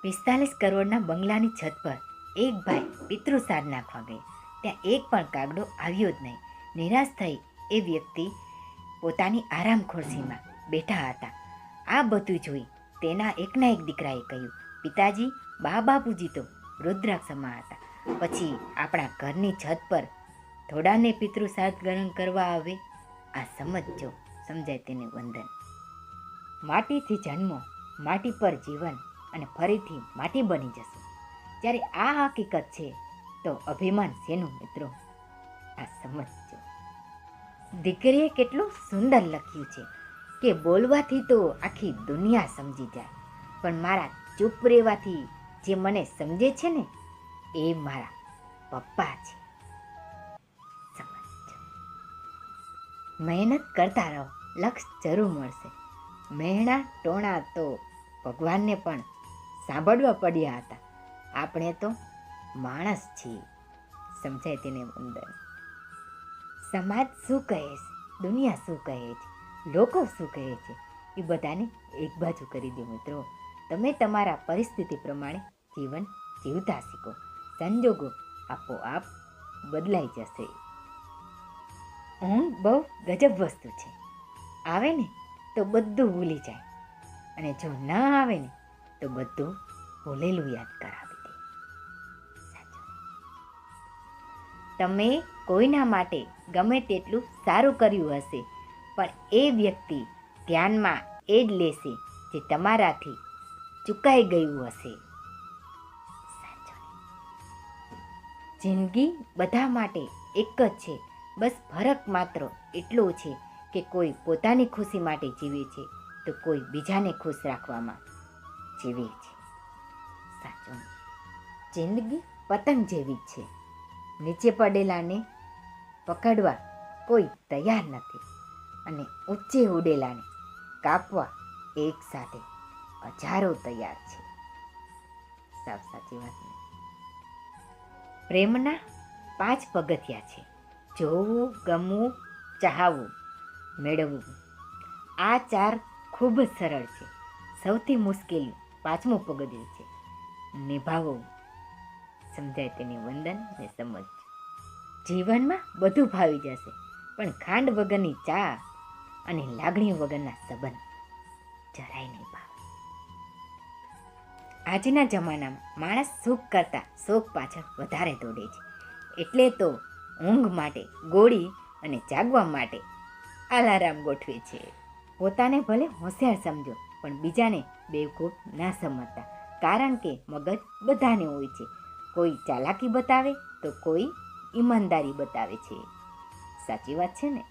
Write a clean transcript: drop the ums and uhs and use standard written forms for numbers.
45 કરોડના બંગલાની છત પર એક ભાઈ પિતૃસાદ નાખવા ગઈ. ત્યાં એક પણ કાગડો આવ્યો જ નહીં. નિરાશ થઈ એ વ્યક્તિ પોતાની આરામ ખુરશીમાં બેઠા હતા. આ બધું જોઈ તેના એકના એક દીકરાએ કહ્યું, પિતાજી, બા બાપુજી તો રુદ્રાક્ષમાં હતા. પછી આપણા ઘરની છત પર થોડાને પિતૃસાદ ગ્રહણ કરવા આવે? આ સમજો, સમજાય તેને વંદન. માટીથી જન્મો, માટી પર જીવન અને ફરીથી માટી બની જશું. જ્યારે આ હકીકત છે તો અભિમાન શેનું મિત્રો? આ સમજો. દીકરીએ કેટલું સુંદર લખ્યું છે કે બોલવાથી તો આખી દુનિયા સમજી જાય, પણ મારા ચૂપ રહેવાથી જે મને સમજે છે ને એ મારા પપ્પા છે. સમજો. મહેનત કરતા રહો, લક્ષ્ય જરૂર મળશે. મહેણા ટોણા તો ભગવાનને પણ સાંભળવા પડ્યા હતા. આપણે તો માણસ છીએ. સમજાય તેને વંદન. સમાજ શું કહે છે, દુનિયા શું કહે છે, લોકો શું કહે છે, એ બધાને એક બાજુ કરી દો મિત્રો. તમે તમારા પરિસ્થિતિ પ્રમાણે જીવન જીવતા શીખો. સંજોગો આપોઆપ બદલાઈ જશે. ઊંઘ બહુ ગજબ વસ્તુ છે. આવે ને તો બધું ભૂલી જાય, અને જો ન આવે ને તો બધું ભૂલેલું યાદ કરાવી દે. સાચું. તમે કોઈના માટે ગમે તેટલું સારું કર્યું હશે, પણ એ વ્યક્તિ ધ્યાનમાં એ જ લેશે જે તમારાથી ચૂકાઈ ગયું હશે. સાચું. જિંદગી બધા માટે એક જ છે. બસ ફરક માત્ર એટલો છે કે કોઈ પોતાની ખુશી માટે જીવે છે તો કોઈ બીજાને ખુશ રાખવામાં જીવે છે. સાચું. જિંદગી પતંગ જેવી જ છે. નીચે પડેલાને પકડવા કોઈ તૈયાર નથી, અને ઊંચે ઉડેલાને કાપવા એક સાથે હજારો તૈયાર છે. સાવ સાચી વાત. પ્રેમના 5 પગથિયા છે: જોવું, ગમવું, ચાહવું, મેળવવું. આ 4 ખૂબ જ સરળ છે. સૌથી મુશ્કેલ 5મું પગથિયું છે: નિભાવવું. સમજાય તેને વંદન ને સમજ. જીવનમાં બધું ભાવી જશે, પણ ખાંડ વગરની ચા અને લાગણી વગરના સંબંધ જરાય નહીં ભાવે. આજના જમાનામાં માણસ સુખ કરતાં શોખ પાછળ વધારે દોડે છે. એટલે તો ઊંઘ માટે ગોળી અને જાગવા માટે અલાર્મ ગોઠવે છે. પોતાને ભલે હોશિયાર સમજો, પણ બીજાને બેવકૂફ ના સમજતા, કારણ કે મગજ બધાને હોય છે. કોઈ ચાલાકી બતાવે તો કોઈ ઈમાનદારી બતાવે છે. સાચી વાત છે ને?